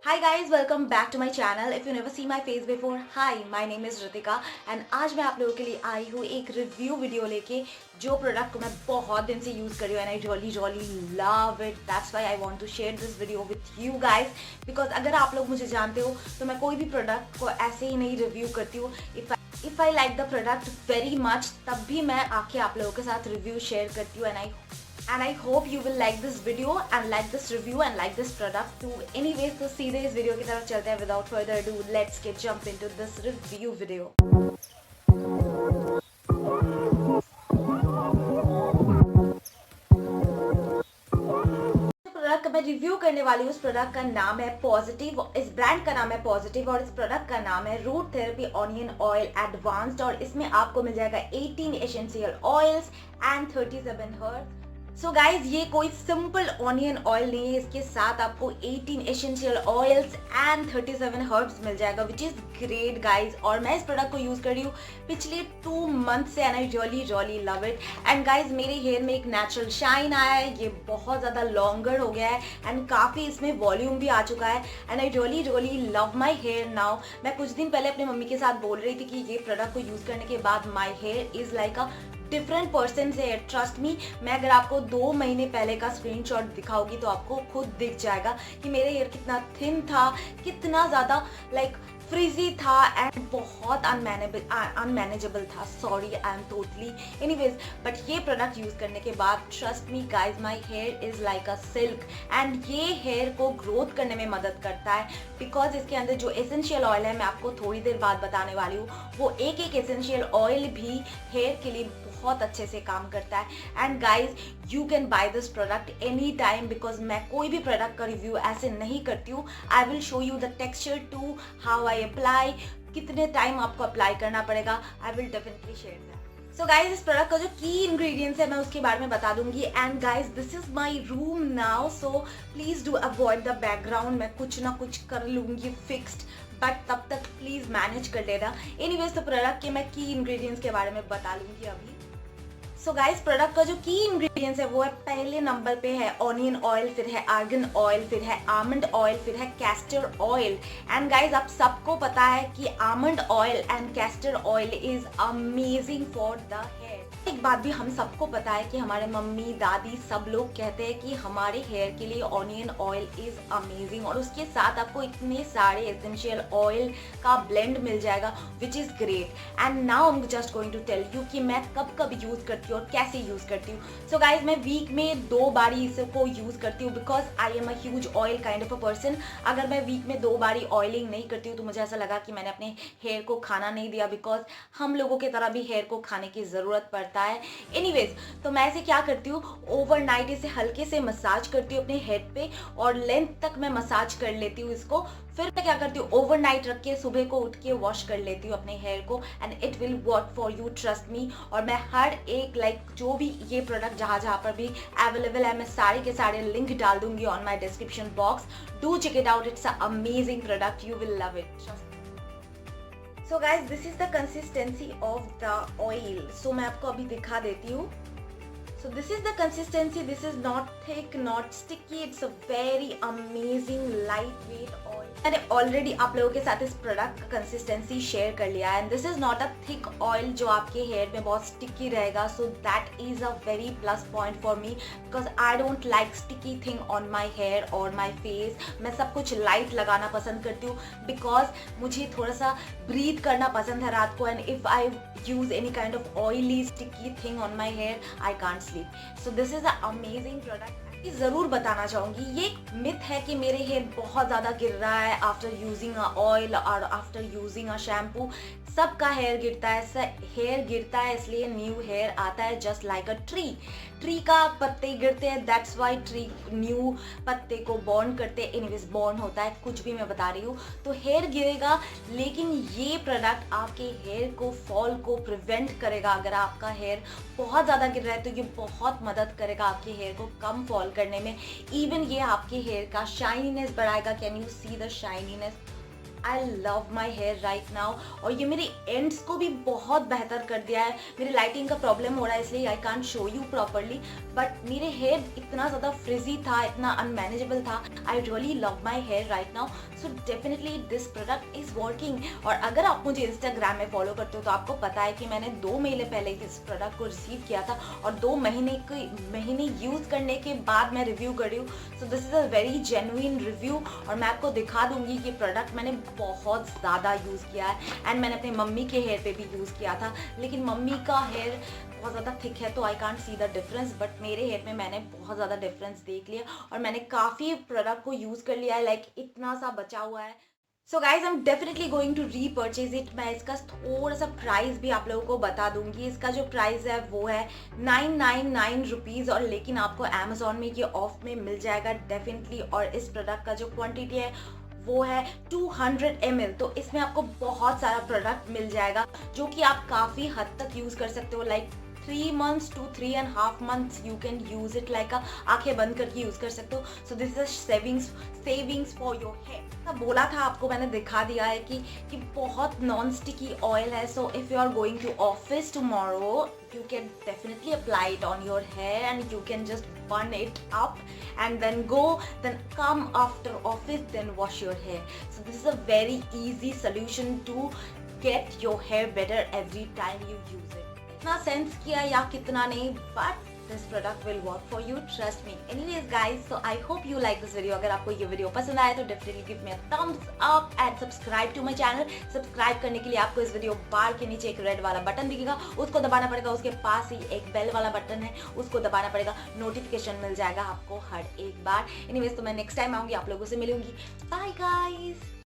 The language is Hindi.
Hi guys, welcome back to my channel. If you never see my face before, hi, my name is Ritika and आज मैं आप लोगों के लिए आई हूँ एक रिव्यू वीडियो लेके जो प्रोडक्ट को मैं बहुत दिन से यूज़ कर रही हूँ and I really love it. That's why I want to share this video with you guys because अगर आप लोग मुझे जानते हो तो मैं कोई भी प्रोडक्ट को ऐसे ही नहीं रिव्यू करती हूँ. If I like the product very much तब भी मैं आके आप लोगों के साथ रिव्यू शेयर करती हूँ and I hope you will like this video and like this review and like this product too. Anyways, तो सीधे इस वीडियो की तरफ चलते हैं. Without further ado, let's get jump into this review video. Product मैं रिव्यू करने वाली हूँ. उस प्रोडक्ट का नाम है पॉजिटिव. इस ब्रांड का नाम है पॉजिटिव और इस प्रोडक्ट का नाम है root therapy onion oil advanced और इसमें आपको मिल जाएगा 18 essential oils and 37 herbs. So guys ये कोई सिंपल ऑनियन ऑयल नहीं है. इसके साथ आपको 18 एसेंशियल ऑयल्स एंड 37 हर्ब्स मिल जाएगा विच इज़ ग्रेट गाइज. और मैं इस प्रोडक्ट को यूज़ कर रही हूँ पिछले 2 मंथ से and I really love it. And guys मेरे हेयर में एक नेचुरल शाइन आया है. ये बहुत ज़्यादा लॉन्गर हो गया है एंड काफ़ी इसमें वॉल्यूम भी आ चुका है and I really love my hair now. मैं कुछ दिन पहले अपनी मम्मी के साथ बोल रही थी कि ये प्रोडक्ट को यूज़ करने के बाद my here is like a different person से. ट्रस्ट मी, मैं अगर आपको 2 महीने पहले का स्क्रीनशॉट दिखाऊंगी तो आपको खुद दिख जाएगा कि मेरे हेयर कितना थिन था, कितना ज़्यादा लाइक फ्रीजी था एंड बहुत अनमैनेजेबल था. Sorry, I am totally anyways. But ये प्रोडक्ट यूज़ करने के बाद trust me guys my here is like a silk and ये हेयर को ग्रोथ करने में मदद करता है बिकॉज इसके अंदर जो एसेंशियल ऑयल है मैं आपको थोड़ी देर बाद बताने वाली हूँ वो एक एसेंशियल ऑयल भी हेयर के लिए बहुत अच्छे से काम करता है. And guys you can by this product any time because मैं कोई भी प्रोडक्ट का रिव्यू ऐसे नहीं करती हूँ. I will show you the texture to how I apply, कितने टाइम आपको अप्लाई करना पड़ेगा. I will definitely share that. So guys इस प्रोडक्ट का जो की इंग्रेडिएंट्स है मैं उसके बारे में बता दूंगी. And guys this is my room now so please do avoid the background. मैं कुछ ना कुछ कर लूंगी फिक्स्ड बट तब तक प्लीज मैनेज कर लेना. एनीवेज तो प्रोडक्ट के मैं की इंग्रेडिएंट्स के बारे में बता लूंगी अभी. सो गाइस प्रोडक्ट का जो की इंग्रेडिएंट्स है वो है पहले नंबर पे है ऑनियन ऑयल, फिर है आर्गन ऑयल, फिर है आमंड ऑयल, फिर है कैस्टर ऑयल. एंड गाइस आप सबको पता है कि almond oil and castor oil is amazing for the hair. एक बात भी हम सबको पता है कि हमारे मम्मी दादी सब लोग कहते हैं कि हमारे हेयर के लिए ऑनियन ऑयल इज अमेजिंग और उसके साथ आपको इतने सारे एसेंशियल ऑयल का ब्लेंड मिल जाएगा which is great. And now I am just going to tell you कि मैं कब कब यूज़ करती हूँ और कैसे यूज़ करती हूँ. सो गाइज मैं वीक में 2 बारी इसको यूज़ करती हूँ because I am a huge oil kind of a person. अगर मैं वीक में 2 बारी ऑयलिंग नहीं करती हूँ तो मुझे ऐसा लगा कि मैंने अपने हेयर को खाना नहीं दिया बिकॉज हम लोगों की तरह भी हेयर को खाने की ज़रूरत पड़ता है. एनीवेज तो मैं इसे क्या करती हूँ ओवरनाइट इसे हल्के से मसाज करती हूँ अपने हेड पे और लेंथ तक मैं मसाज कर लेती हूँ इसको. फिर मैं क्या करती हूँ ओवरनाइट रख के सुबह को उठ के वॉश कर लेती हूँ अपने हेयर को and it will work for you trust me. और मैं हर एक जो भी ये प्रोडक्ट जहाँ जहाँ पर भी अवेलेबल है मैं सारे के सारे लिंक डाल दूंगी on my description box. Do check it out, it's a amazing product, you will love it. So guys this is the consistency of the oil. So मैं आपको अभी दिखा देती हूँ. So this is the consistency. This is not thick, not sticky. It's a very amazing lightweight oil. मैंने ऑलरेडी आप लोगों के साथ इस प्रोडक्ट का कंसिस्टेंसी शेयर कर लिया है and this is not a thick oil जो आपके हेयर में बहुत स्टिकी रहेगा. So that is a very plus point for me because I don't like sticky thing on my hair और माई फेस. मैं सब कुछ लाइट लगाना पसंद करती हूँ बिकॉज मुझे थोड़ा सा ब्रीथ करना पसंद है रात को and if I use any kind of oily sticky thing on my here I can't sleep. So this is an amazing product. ज़रूर बताना चाहूँगी ये मिथ है कि मेरे हेयर बहुत ज़्यादा गिर रहा है आफ्टर यूजिंग अ ऑयल और आफ्टर यूजिंग अ शैम्पू. सबका हेयर गिरता है, हेयर गिरता है इसलिए न्यू हेयर आता है जस्ट लाइक अ ट्री का पत्ते गिरते हैं दैट्स वाई ट्री न्यू पत्ते को बॉर्न करते हैं. एनीवेज बॉर्न होता है कुछ भी मैं बता रही हूँ. तो हेयर गिरेगा लेकिन ये प्रोडक्ट आपके हेयर को फॉल को प्रिवेंट करेगा. अगर आपका हेयर बहुत ज़्यादा गिर रहा है तो ये बहुत मदद करेगा आपके हेयर को कम फॉल करने में. इवन ये आपके हेयर का शाइनीनेस बढ़ाएगा. Can you see the shininess? I love my hair right now. और ये मेरे एंड्स को भी बहुत बेहतर कर दिया है। मेरी लाइटिंग का प्रॉब्लम हो रहा है इसलिए I can't show you properly, but मेरे हेयर इतना ज़्यादा फ्रिजी था, इतना अनमैनेजेबल था। I really love my hair right now, so definitely this product is working. और अगर आप मुझे इंस्टाग्राम में फॉलो करते हो तो आपको पता है कि मैंने 2 महीने पहले इस प्रोडक्ट को रिसीव किया था और 2 महीने यूज़ करने के बाद मैं रिव्यू कर रही हूँ। So this is a very genuine review और मैं आपको दिखा दूंगी कि प्रोडक्ट मैंने बहुत ज़्यादा यूज़ किया है एंड मैंने अपने मम्मी के हेयर पे भी यूज़ किया था, लेकिन मम्मी का हेयर बहुत ज़्यादा थिक है तो I can't see the difference, but मेरे हेयर में मैंने बहुत ज़्यादा डिफरेंस देख लिया और मैंने काफ़ी प्रोडक्ट को यूज़ कर लिया है, लाइक इतना सा बचा हुआ है। So guys I am definitely going to repurchase it. मैं इसका थोड़ा सा प्राइस भी आप लोगों को बता दूंगी। इसका जो प्राइस है वो है 999 रुपीज़, और लेकिन आपको अमेजोन में ये ऑफ में मिल जाएगा डेफिनेटली। और इस प्रोडक्ट का जो क्वांटिटी है वो है 200 ml, तो इसमें आपको बहुत सारा प्रोडक्ट मिल जाएगा जो कि आप काफ़ी हद तक यूज़ कर सकते हो, like 3 months to 3.5 months you can use it, like आंखें बंद करके यूज कर सकते हो। So this is savings for your hair. बोला था आपको, मैंने दिखा दिया है कि बहुत नॉन स्टिकी ऑयल है। So if you are going to office tomorrow you can definitely apply it on your hair and you can just burn it up and then come after office, then wash your hair. So this is a very easy solution to get your hair better every time you use it. कितना सेंस किया या कितना नहीं, but this product will work for you, trust me. Anyways guys, so I hope you like this video. अगर आपको ये वीडियो पसंद आया तो definitely give me a thumbs up and subscribe to my channel. Subscribe करने के लिए आपको इस वीडियो बार के नीचे एक रेड वाला बटन दिखेगा, उसको दबाना पड़ेगा। उसके पास ही एक बेल वाला बटन है, उसको दबाना पड़ेगा। नोटिफिकेशन मिल जाएगा आपको हर एक बार। एनीवेज, तो मैं नेक्स्ट टाइम आऊंगी, आप लोगों से मिलूंगी। Bye guys.